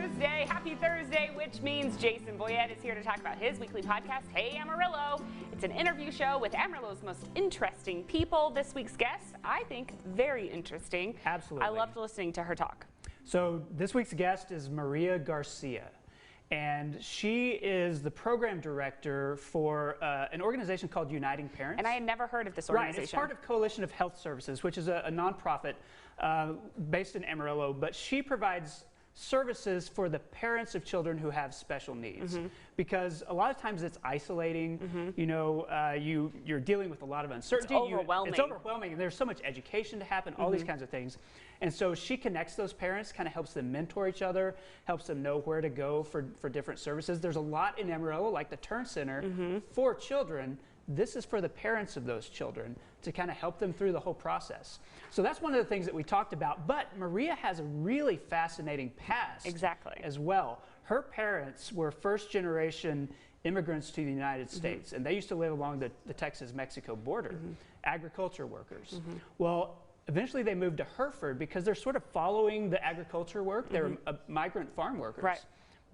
Thursday. Happy Thursday, which means Jason Boyette is here to talk about his weekly podcast, Hey Amarillo. It's an interview show with Amarillo's most interesting people. This week's guest, I think, very interesting. Absolutely. I loved listening to her talk. So this week's guest is Maria Garcia, and she is the program director for an organization called Uniting Parents. And I had never heard of this organization. Right, it's part of Coalition of Health Services, which is a nonprofit based in Amarillo, but she provides services for the parents of children who have special needs. Because a lot of times it's isolating, you know, you're dealing with a lot of uncertainty. It's overwhelming. It's overwhelming, and there's so much education to happen, all these kinds of things. And so she connects those parents, kind of helps them mentor each other, helps them know where to go for different services. There's a lot in Amarillo, like the Turn Center, for children. This is for the parents of those children to kind of help them through the whole process. So that's one of the things that we talked about. But Maria has a really fascinating past as well. Her parents were first-generation immigrants to the United States, and they used to live along the Texas-Mexico border, agriculture workers. Well, eventually they moved to Hereford because they're sort of following the agriculture work. They're migrant farm workers.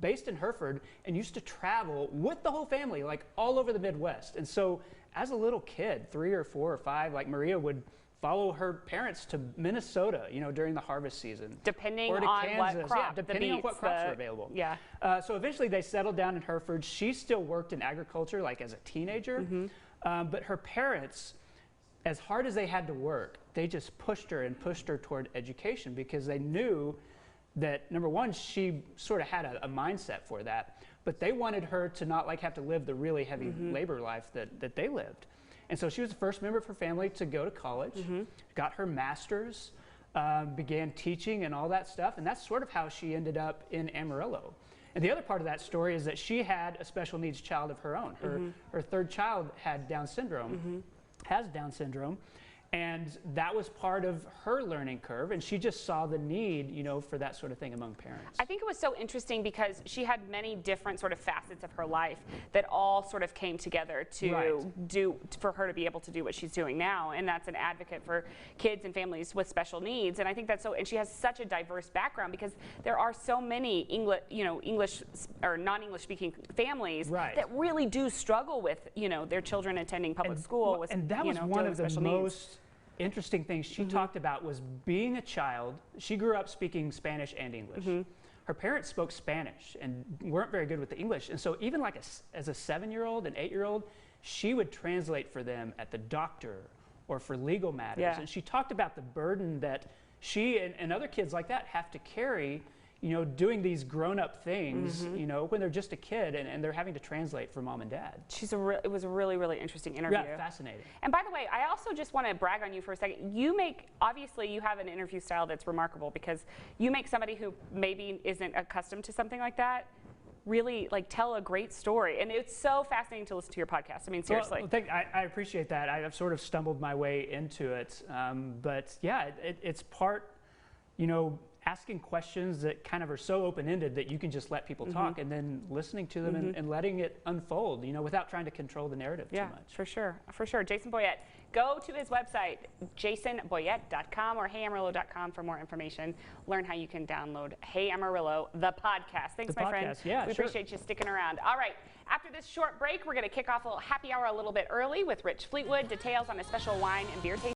Based in Hereford, and used to travel with the whole family, like all over the Midwest. And so as a little kid, 3 or 4 or 5, like Maria would follow her parents to Minnesota, you know, during the harvest season. Depending or to on Kansas. what crop. Yeah, depending on what crops were available. So eventually they settled down in Hereford. She still worked in agriculture, like as a teenager. But her parents, as hard as they had to work, they just pushed her toward education because they knew that, number one, she sort of had a mindset for that, but they wanted her to not like have to live the really heavy labor life that they lived. And so she was the first member of her family to go to college, got her master's, began teaching and all that stuff, and that's sort of how she ended up in Amarillo. And the other part of that story is that she had a special needs child of her own. Her third child had Down syndrome, has Down syndrome, and that was part of her learning curve, and she just saw the need, you know, for that sort of thing among parents. I think it was so interesting because she had many different sort of facets of her life that all sort of came together to for her to be able to do what she's doing now, and that's an advocate for kids and families with special needs. And I think that's so, and she has such a diverse background because there are so many English or non-English speaking families that really do struggle with, you know, their children attending public school with, and that was one of the most interesting things she talked about was being a child. She grew up speaking Spanish and English. Her parents spoke Spanish and weren't very good with the English. And so even like as a 7-year-old and 8-year-old, she would translate for them at the doctor or for legal matters. And she talked about the burden that she and other kids like that have to carry, you know, doing these grown-up things, you know, when they're just a kid and they're having to translate for mom and dad. It was a really, really interesting interview. Yeah, fascinating. And by the way, I also just want to brag on you for a second. Obviously you have an interview style that's remarkable because you make somebody who maybe isn't accustomed to something like that really like tell a great story. And it's so fascinating to listen to your podcast. I mean, seriously. Well, I appreciate that. I've sort of stumbled my way into it. But yeah, it's part, you know, asking questions that kind of are so open-ended that you can just let people talk and then listening to them and letting it unfold, you know, without trying to control the narrative too much. For sure. Jason Boyette. Go to his website, jasonboyette.com or heyamarillo.com for more information. Learn how you can download Hey Amarillo, the podcast. Thanks, my friend. Yeah, we appreciate you sticking around. All right. After this short break, we're going to kick off a little happy hour a little bit early with Rich Fleetwood. Details on a special wine and beer tasting.